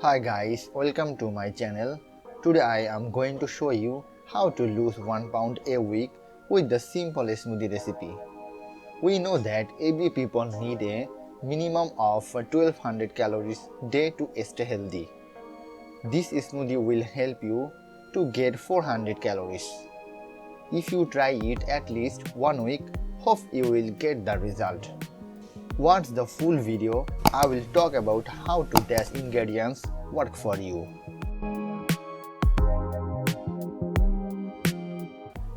Hi guys, welcome to my channel. Today I am going to show you how to lose 1 pound a week with the simple smoothie recipe. We know that every people need a minimum of 1200 calories day to stay healthy. This smoothie will help you to get 400 calories. If you try it at least 1 week, hope you will get the result. Watch the full video. I will talk about how to these ingredients work for you.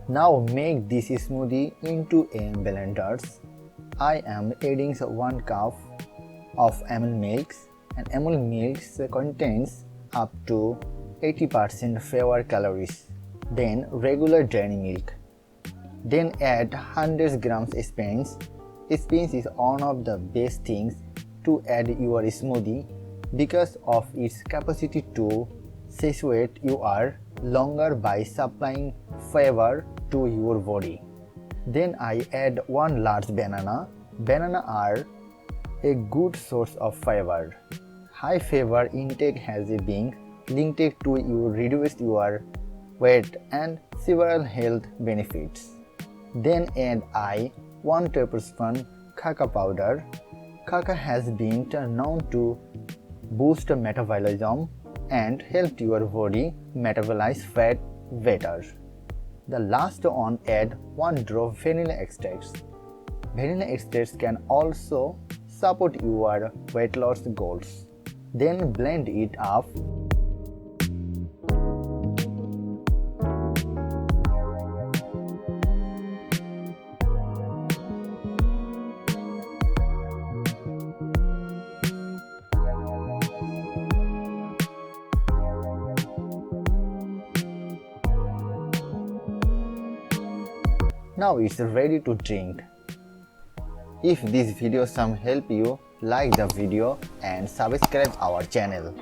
Now make this smoothie into a blender. I am adding 1 cup of almond milk, and almond milk contains up to 80% fewer calories than regular dairy milk. Then add 100 grams spinach. Spinach is one of the best things to add your smoothie because of its capacity to satiate your longer by supplying fiber to your body. Then I add 1 large banana. Banana are a good source of fiber. High fiber intake has been linked to you reduce your weight and several health benefits. Then add 1 tablespoon cacao powder. Cacao has been known to boost metabolism and help your body metabolize fat better. The last one, add 1 drop vanilla extracts. Vanilla extracts can also support your weight loss goals. Then blend it up. Now it's ready to drink. If this video some help you, like the video and subscribe our channel.